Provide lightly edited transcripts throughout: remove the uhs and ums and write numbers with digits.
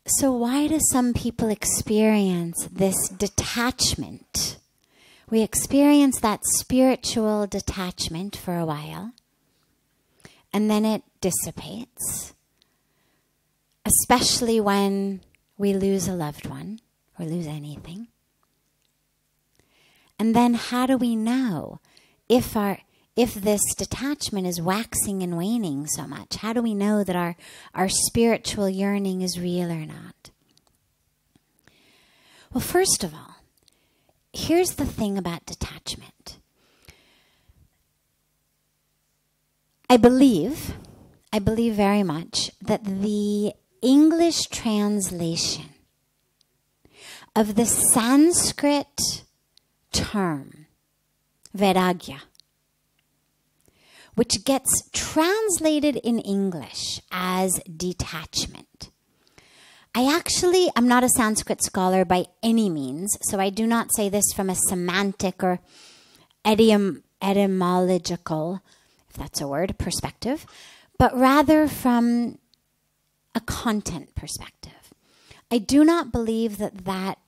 So why do some people experience this detachment? We experience that spiritual detachment for a while, and then it dissipates, especially when we lose a loved one or lose anything. And then how do we know if this detachment is waxing and waning so much? How do we know that our spiritual yearning is real or not? Well, first of all, here's the thing about detachment. I believe very much that the English translation of the Sanskrit term, vairagya, which gets translated in English as detachment. I'm not a Sanskrit scholar by any means, so I do not say this from a semantic or etymological, if that's a word, perspective, but rather from a content perspective. I do not believe that that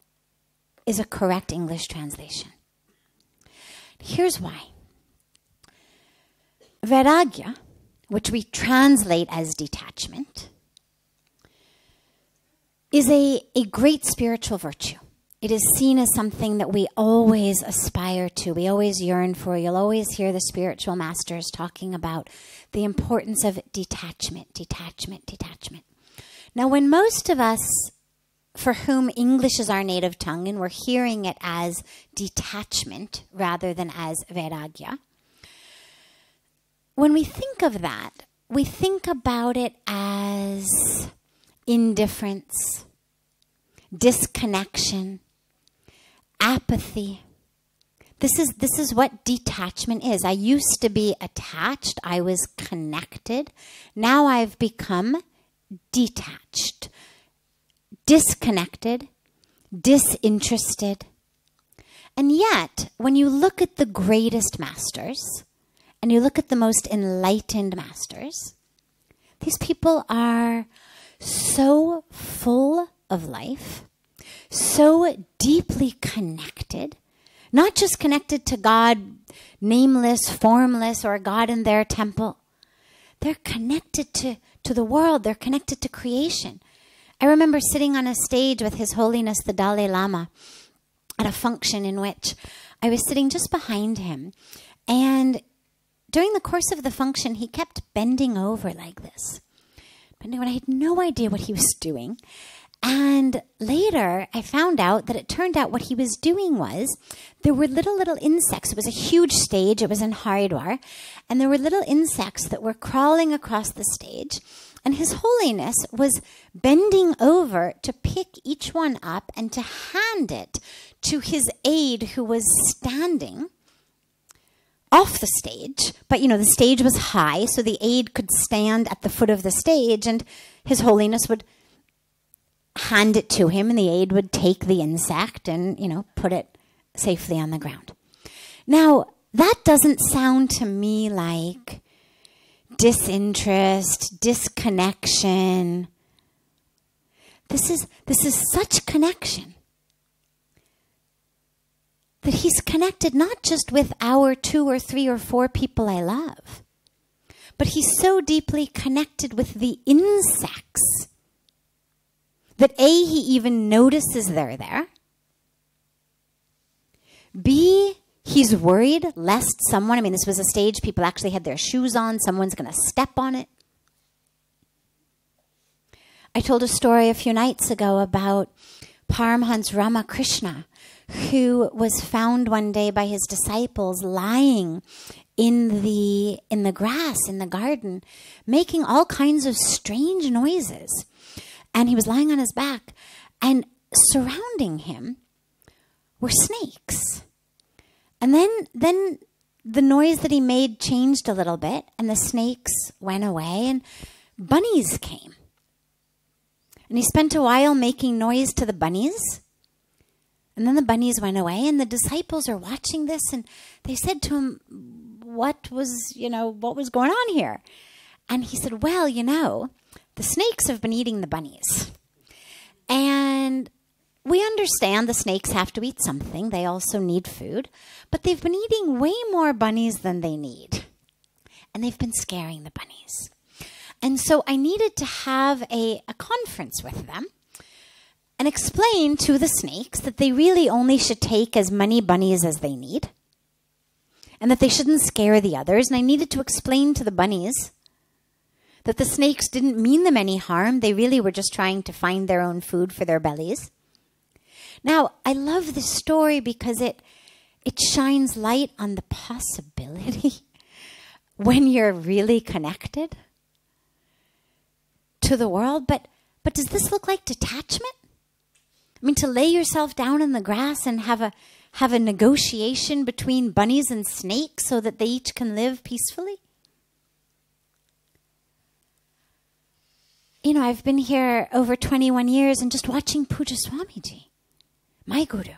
is a correct English translation. Here's why. Vairagya, which we translate as detachment, is a great spiritual virtue. It is seen as something that we always aspire to, we always yearn for. You'll always hear the spiritual masters talking about the importance of detachment, detachment, detachment. Now, when most of us, for whom English is our native tongue, and we're hearing it as detachment rather than as vairagya, when we think of that, we think about it as indifference, disconnection, apathy. This is what detachment is. I used to be attached. I was connected. Now I've become detached, disconnected, disinterested. And yet, when you look at the greatest masters, and you look at the most enlightened masters, these people are so full of life, so deeply connected, not just connected to God, nameless, formless, or God in their temple. They're connected to the world. They're connected to creation. I remember sitting on a stage with His Holiness the Dalai Lama at a function in which I was sitting just behind him, and during the course of the function, he kept bending over like this. Bending over. I had no idea what he was doing. And later, I found out that it turned out what he was doing was there were little insects. It was a huge stage. It was in Haridwar. And there were little insects that were crawling across the stage. And His Holiness was bending over to pick each one up and to hand it to his aide who was standing off the stage. But, the stage was high, so the aide could stand at the foot of the stage, and His Holiness would hand it to him, and the aide would take the insect and, put it safely on the ground. Now, that doesn't sound to me like disinterest, disconnection. This is such connection that He's connected not just with our 2 or 3 or 4 people I love, but He's so deeply connected with the insects that A, He even notices they're there. B, He's worried lest someone, this was a stage, people actually had their shoes on, someone's going to step on it. I told a story a few nights ago about Paramhans Ramakrishna, who was found one day by his disciples lying in the grass in the garden, making all kinds of strange noises. And he was lying on his back, and surrounding him were snakes. And then the noise that he made changed a little bit, and the snakes went away, and bunnies came. And he spent a while making noise to the bunnies, and then the bunnies went away, and the disciples are watching this, and they said to him, what was going on here? And he said, well, the snakes have been eating the bunnies. And we understand the snakes have to eat something. They also need food. But they've been eating way more bunnies than they need. And they've been scaring the bunnies. And so I needed to have a conference with them and explain to the snakes that they really only should take as many bunnies as they need. And that they shouldn't scare the others. And I needed to explain to the bunnies that the snakes didn't mean them any harm. They really were just trying to find their own food for their bellies. Now, I love this story because it shines light on the possibility when you're really connected to the world. But does this look like detachment? I mean, to lay yourself down in the grass and have a negotiation between bunnies and snakes so that they each can live peacefully? I've been here over 21 years and just watching Puja Swamiji, my guru,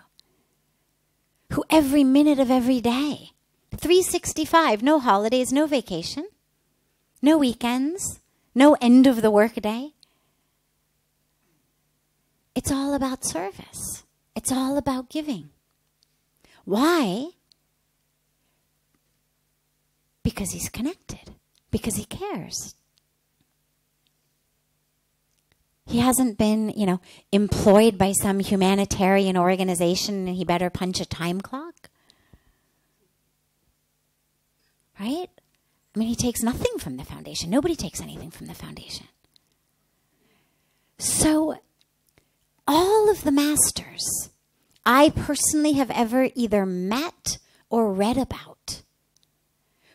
who every minute of every day, 365, no holidays, no vacation, no weekends, no end of the workday. It's all about service. It's all about giving. Why? Because he's connected. Because he cares. He hasn't been, employed by some humanitarian organization and he better punch a time clock. Right? I mean, he takes nothing from the foundation. Nobody takes anything from the foundation. So, all of the masters I personally have ever either met or read about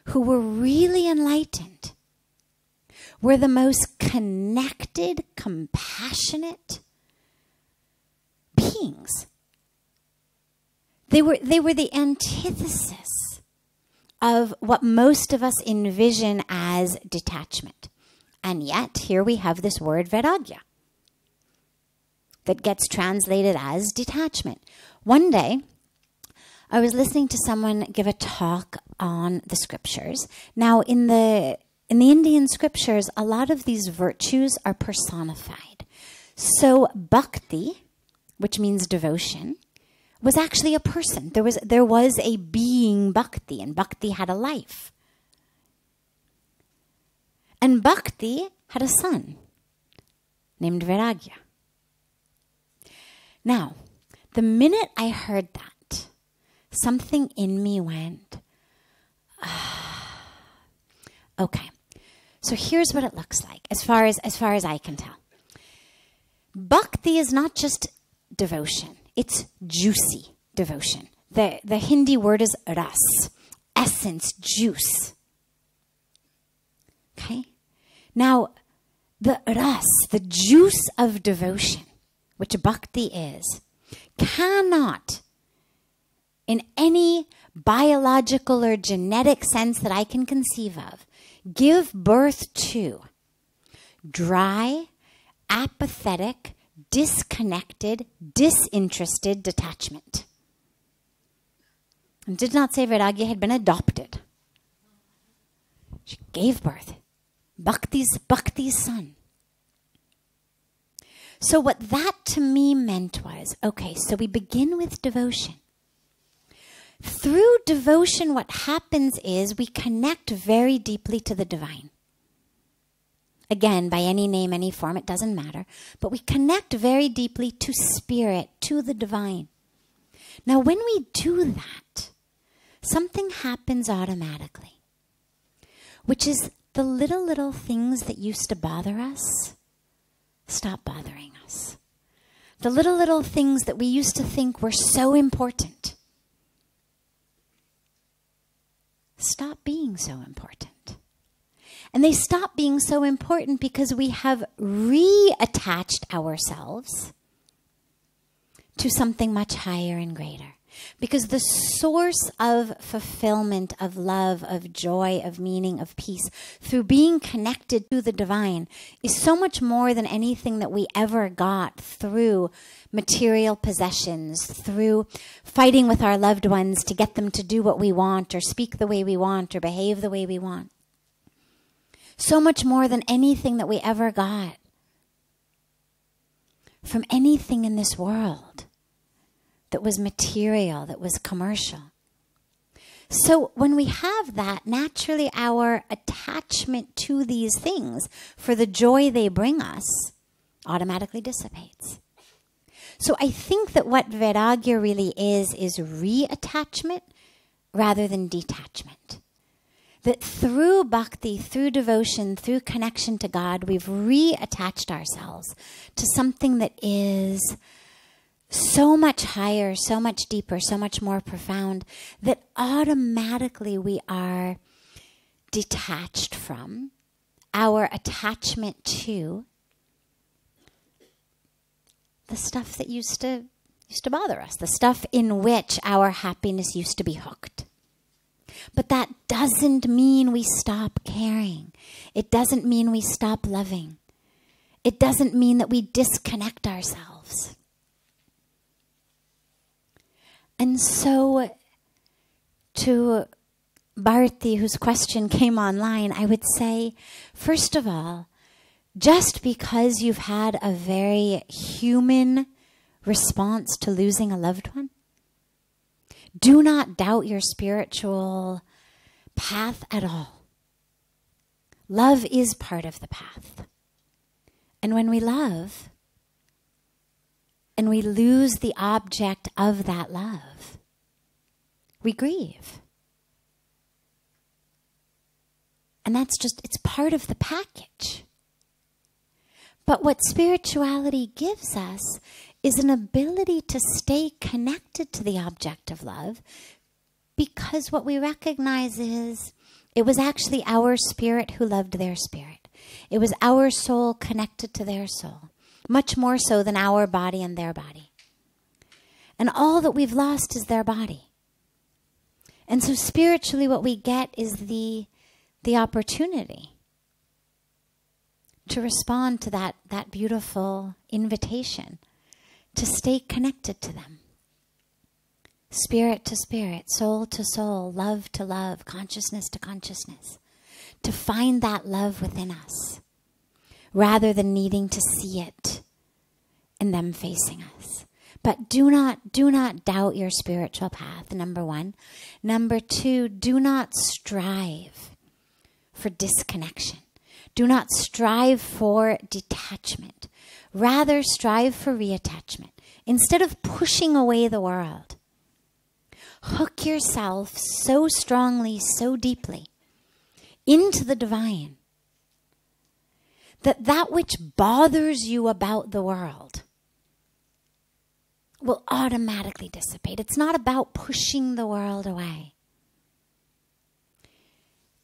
who were really enlightened were the most connected, compassionate beings. They were the antithesis of what most of us envision as detachment. And yet, here we have this word vairagya that gets translated as detachment. One day, I was listening to someone give a talk on the scriptures. Now, in the Indian scriptures, a lot of these virtues are personified. So bhakti, which means devotion, was actually a person. There was a being bhakti, and bhakti had a life. And bhakti had a son named Vairagya. Now, the minute I heard that, something in me went, okay. So here's what it looks like, as far as I can tell. Bhakti is not just devotion. It's juicy devotion. The Hindi word is ras, essence, juice. Okay? Now, the ras, the juice of devotion, which bhakti is, cannot, in any biological or genetic sense that I can conceive of, give birth to dry, apathetic, disconnected, disinterested detachment. And did not say Vairagya had been adopted. She gave birth. Bhakti's son. So what that to me meant was, okay, so we begin with devotion. Through devotion, what happens is we connect very deeply to the divine. Again, by any name, any form, it doesn't matter. But we connect very deeply to spirit, to the divine. Now, when we do that, something happens automatically, which is the little things that used to bother us stop bothering us. The little things that we used to think were so important stop being so important. And they stop being so important because we have reattached ourselves to something much higher and greater. Because the source of fulfillment, of love, of joy, of meaning, of peace, through being connected to the divine, is so much more than anything that we ever got through material possessions, through fighting with our loved ones to get them to do what we want, or speak the way we want, or behave the way we want. So much more than anything that we ever got from anything in this world that was material, that was commercial. So when we have that, naturally our attachment to these things for the joy they bring us automatically dissipates. So I think that what Vairagya really is reattachment rather than detachment. That through bhakti, through devotion, through connection to God, we've reattached ourselves to something that is so much higher, so much deeper, so much more profound, that automatically we are detached from our attachment to the stuff that used to bother us, the stuff in which our happiness used to be hooked. But that doesn't mean we stop caring. It doesn't mean we stop loving. It doesn't mean that we disconnect ourselves. And so, to Bharti, whose question came online, I would say, first of all, just because you've had a very human response to losing a loved one, do not doubt your spiritual path at all. Love is part of the path. And when we love, and we lose the object of that love, we grieve. And that's just, it's part of the package. But what spirituality gives us is an ability to stay connected to the object of love, because what we recognize is it was actually our spirit who loved their spirit. It was our soul connected to their soul, much more so than our body and their body. And all that we've lost is their body. And so spiritually what we get is the opportunity to respond to that beautiful invitation to stay connected to them. Spirit to spirit, soul to soul, love to love, consciousness to consciousness. To find that love within us, rather than needing to see it in them facing us. But do not doubt your spiritual path, number one. Number two, do not strive for disconnection. Do not strive for detachment. Rather, strive for reattachment. Instead of pushing away the world, hook yourself so strongly, so deeply into the divine, that which bothers you about the world will automatically dissipate. It's not about pushing the world away.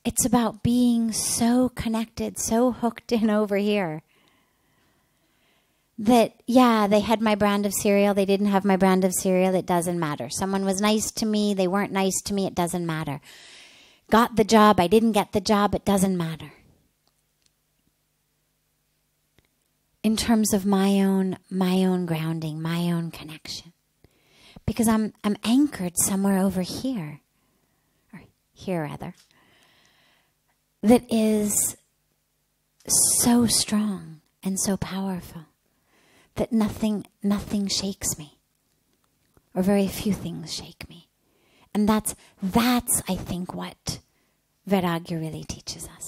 It's about being so connected, so hooked in over here, that, yeah, they had my brand of cereal, they didn't have my brand of cereal, it doesn't matter. Someone was nice to me, they weren't nice to me, it doesn't matter. Got the job, I didn't get the job, it doesn't matter. In terms of my own grounding, my own connection. Because I'm anchored somewhere over here, or here rather, that is so strong and so powerful that nothing shakes me, or very few things shake me. And that's I think what Vairagya really teaches us.